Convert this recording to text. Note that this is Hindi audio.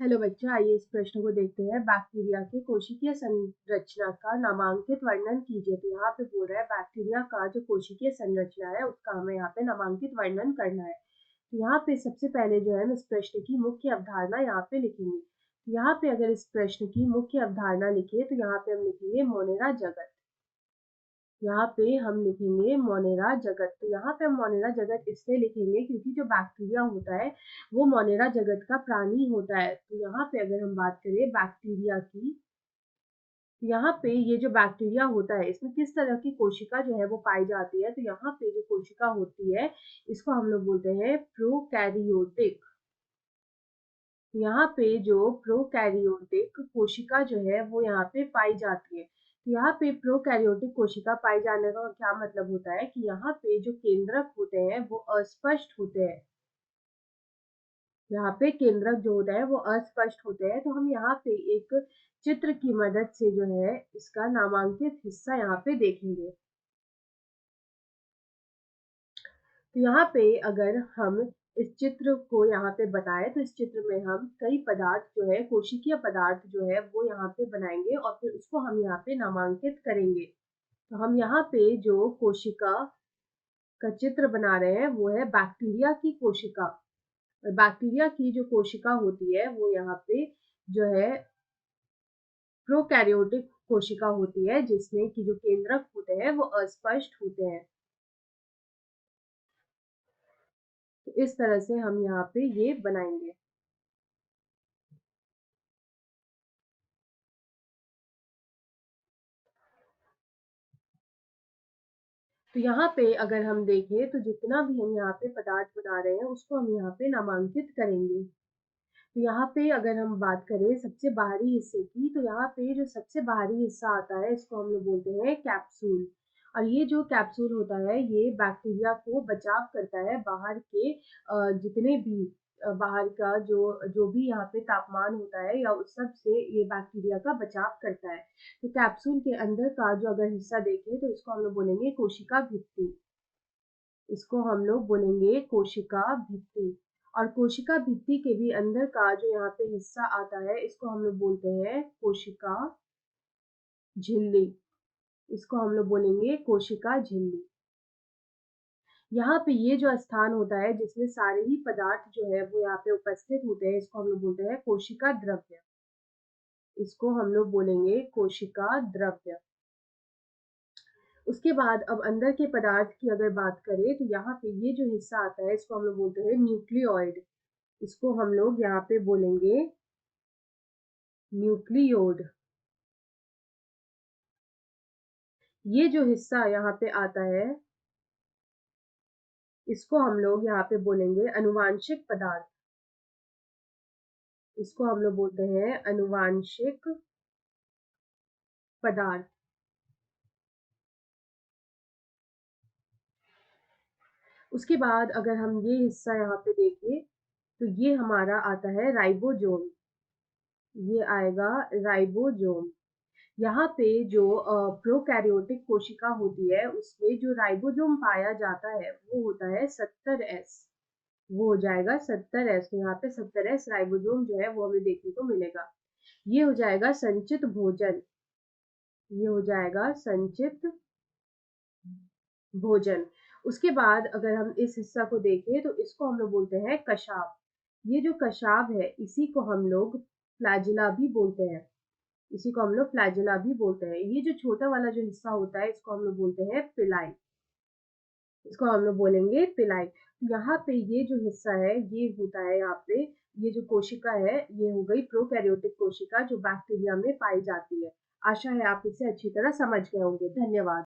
हेलो बच्चों, आइए इस प्रश्न को देखते हैं। बैक्टीरिया के कोशिकीय संरचना का नामांकित वर्णन कीजिए। तो यहाँ पे बोल रहा है बैक्टीरिया का जो कोशिकीय संरचना है उसका हमें यहाँ पे नामांकित वर्णन करना है। तो यहाँ पे सबसे पहले जो है हम इस प्रश्न की मुख्य अवधारणा यहाँ पे लिखेंगे। तो यहाँ पे अगर इस प्रश्न की मुख्य अवधारणा लिखे तो यहाँ पे हम लिखेंगे मोनेरा जगत। यहाँ पे हम लिखेंगे मोनेरा जगत। तो यहाँ पे हम मोनेरा जगत इसलिए लिखेंगे क्योंकि जो बैक्टीरिया होता है वो मोनेरा जगत का प्राणी होता है। तो यहाँ पे अगर हम बात करें बैक्टीरिया की, तो यहाँ पे ये जो बैक्टीरिया होता है इसमें किस तरह की कोशिका जो है वो पाई जाती है। तो यहाँ पे जो कोशिका होती है इसको हम लोग बोलते हैं प्रोकैरियोटिक। यहाँ पे जो प्रोकैरियोटिक कोशिका जो है वो यहाँ पे पाई जाती है। तो यहाँ पे प्रोकैरियोटिक कोशिका पाए जाने का क्या मतलब होता है कि यहाँ पे जो केंद्रक होते हैं वो अस्पष्ट होते हैं। यहाँ पे केंद्रक जो होता है वो अस्पष्ट होते हैं। तो हम यहाँ पे एक चित्र की मदद से जो है इसका नामांकित हिस्सा यहाँ पे देखेंगे। तो यहाँ पे अगर हम इस चित्र को यहाँ पे बताएं तो इस चित्र में हम कई पदार्थ जो है कोशिकीय पदार्थ जो है वो यहाँ पे बनाएंगे और फिर उसको हम यहाँ पे नामांकित करेंगे। तो हम यहाँ पे जो कोशिका का चित्र बना रहे हैं वो है बैक्टीरिया की कोशिका। और बैक्टीरिया की जो कोशिका होती है वो यहाँ पे जो है प्रोकैरियोटिक कोशिका होती है जिसमें कि जो केंद्रक होते हैं वो अस्पष्ट होते हैं। तो इस तरह से हम यहाँ पे ये बनाएंगे। तो यहाँ पे अगर हम देखें तो जितना भी हम यहाँ पे पदार्थ बना रहे हैं उसको हम यहाँ पे नामांकित करेंगे। तो यहाँ पे अगर हम बात करें सबसे बाहरी हिस्से की, तो यहाँ पे जो सबसे बाहरी हिस्सा आता है इसको हम लोग बोलते हैं कैप्सूल। और ये जो कैप्सूल होता है ये बैक्टीरिया को बचाव करता है बाहर के जितने भी बाहर का जो जो भी यहाँ पे तापमान होता है या उस सब से ये बैक्टीरिया का बचाव करता है। तो कैप्सूल के अंदर का जो अगर हिस्सा देखें तो इसको हम लोग बोलेंगे कोशिका भित्ति। इसको हम लोग बोलेंगे कोशिका भित्ति। और कोशिका भित्ति के भी अंदर का जो यहाँ पे हिस्सा आता है इसको हम लोग बोलते हैं कोशिका झिल्ली। इसको हम लोग बोलेंगे कोशिका झिल्ली। यहाँ पे ये जो स्थान होता है जिसमें सारे ही पदार्थ जो है वो यहाँ पे उपस्थित होते हैं इसको हम लोग बोलते हैं कोशिका द्रव्य। इसको हम लोग बोलेंगे कोशिका द्रव्य। उसके बाद अब अंदर के पदार्थ की अगर बात करें तो यहाँ पे ये जो हिस्सा आता है इसको हम लोग बोलते हैं न्यूक्लियोइड। इसको हम लोग यहाँ पे बोलेंगे न्यूक्लियोड। ये जो हिस्सा यहाँ पे आता है इसको हम लोग यहाँ पे बोलेंगे अनुवांशिक पदार्थ। इसको हम लोग बोलते हैं अनुवांशिक पदार्थ। उसके बाद अगर हम ये हिस्सा यहाँ पे देखें तो ये हमारा आता है राइबोसोम। ये आएगा राइबोसोम। यहाँ पे जो प्रोकैरियोटिक कोशिका होती है उसमें जो राइबोसोम पाया जाता है वो होता है 70S। वो हो जाएगा 70S। तो यहाँ पे 70S राइबोसोम जो है वो हमें देखने को मिलेगा। ये हो जाएगा संचित भोजन। ये हो जाएगा संचित भोजन। उसके बाद अगर हम इस हिस्सा को देखें तो इसको हम लोग बोलते हैं कशाब। ये जो कशाब है इसी को हम लोग फ्लैजिला भी बोलते हैं। इसी को हम लोग फ्लैजिला भी बोलते हैं। ये जो छोटा वाला जो हिस्सा होता है इसको हम लोग बोलते हैं पिलाई। इसको हम लोग बोलेंगे पिलाई। यहाँ पे ये जो हिस्सा है ये होता है यहाँ पे ये जो कोशिका है ये हो गई प्रोकैरियोटिक कोशिका जो बैक्टीरिया में पाई जाती है। आशा है आप इसे अच्छी तरह समझ गए होंगे। धन्यवाद।